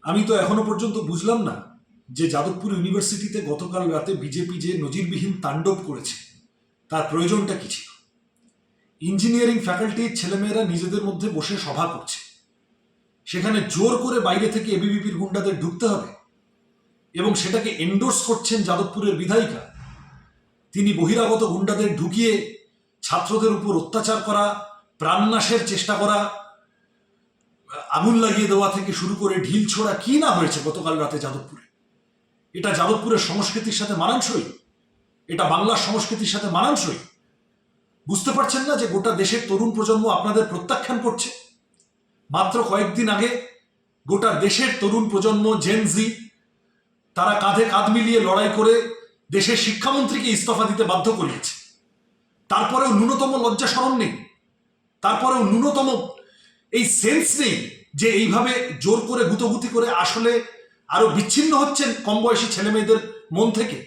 আমি তো এখনো পর্যন্ত বুঝলাম না যে যাদবপুর ইউনিভার্সিটিতে গতকাল রাতে বিজেপি যে নজিরবিহীন তাণ্ডব করেছে তার প্রয়োজনটা কি ছিল। ইঞ্জিনিয়ারিং ফ্যাকাল্টির ছেলেমেয়েরা নিজেদের মধ্যে বসে সভা করছে, সেখানে জোর করে বাইরে থেকে এবিভিপির গুন্ডাদের ঢুকতে হবে এবং সেটাকে এন্ডোর্স করছেন যাদবপুরের বিধায়িকা। তিনি বহিরাগত গুন্ডাদের ঢুকিয়ে ছাত্রদের উপর অত্যাচার করা, প্রাণনাশের চেষ্টা করা, আগুন লাগিয়ে দেওয়া থেকে শুরু করে ঢিল ছোড়া কি না হয়েছে গতকাল রাতে যাদবপুরে। এটা যাদবপুরের সংস্কৃতির সাথে মানানসই? এটা বাংলার সংস্কৃতির সাথে মানানসই? বুঝতে পারছেন না যে গোটা দেশের তরুণ প্রজন্ম আপনাদের প্রত্যাখ্যান করছে? মাত্র কয়েকদিন আগে গোটা দেশের তরুণ প্রজন্ম জেনজি তারা কাঁধে কাঁধ মিলিয়ে লড়াই করে দেশের শিক্ষামন্ত্রীকে ইস্তফা দিতে বাধ্য করিয়েছে। তারপরেও ন্যূনতম লজ্জা শরম নেই, তারপরেও ন্যূনতম এই সেন্স নেই যে এইভাবে জোর করে গুতগুতি করে আসলে আরো বিচ্ছিন্ন হচ্ছেন কম বয়সী ছেলে মেয়েদের মন থেকে।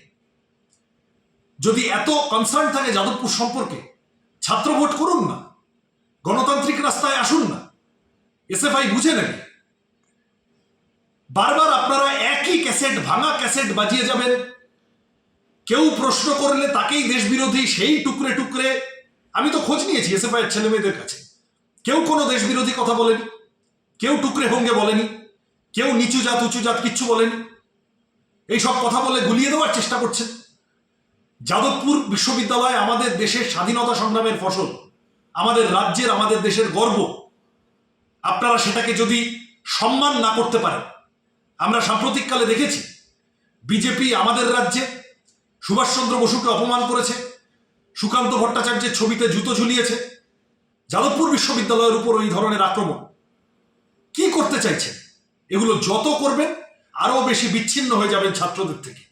যদি এত কনসার্ন থাকে যাদবপুর সম্পর্কে, ছাত্র ভোট করুন না, গণতান্ত্রিক রাস্তায় আসুন না, এসএফআই বুঝে নেবে। বারবার আপনারা একই ক্যাসেট, ভাঙা ক্যাসেট বাজিয়ে যাবেন। কেউ প্রশ্ন করলে তাকেই দেশ বিরোধী, সেই টুকরে টুকরে। আমি তো খোঁজ নিয়েছি এসএফআই এর ছেলে মেয়েদের কাছে, কেউ কোনো দেশ বিরোধী কথা বলেনি, কেউ টুকরে ভঙ্গে বলেনি, কেউ নিচু জাত উঁচু জাত কিচ্ছু বলেনি। এইসব কথা বলে গুলিয়ে দেওয়ার চেষ্টা করছেন। যাদবপুর বিশ্ববিদ্যালয় আমাদের দেশের স্বাধীনতা সংগ্রামের ফসল, আমাদের রাজ্যের, আমাদের দেশের গর্ব। আপনারা সেটাকে যদি সম্মান না করতে পারেন, আমরা সাম্প্রতিককালে দেখেছি বিজেপি আমাদের রাজ্যে সুভাষচন্দ্র বসুকে অপমান করেছে, সুকান্ত ভট্টাচার্যের ছবিতে জুতো ঝুলিয়েছে। যাদবপুর বিশ্ববিদ্যালয়ের উপর এই ধরনের আক্রমণ কি করতে চাইছেন? এগুলো যত করবেন আরো বেশি বিচ্ছিন্ন হয়ে যাবেন ছাত্রদের থেকে।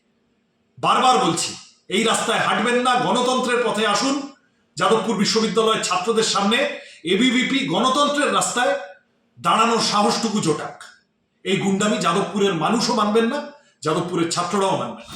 বারবার বলছি, এই রাস্তায় হাঁটবেন না, গণতন্ত্রের পথে আসুন। যাদবপুর বিশ্ববিদ্যালয়ের ছাত্রদের সামনে এবিভিপি গণতন্ত্রের রাস্তায় দাঁড়ানোর সাহসটুকু জোটাক। এই গুন্ডামি যাদবপুরের মানুষও মানবেন না, যাদবপুরের ছাত্ররাও মানবেন না।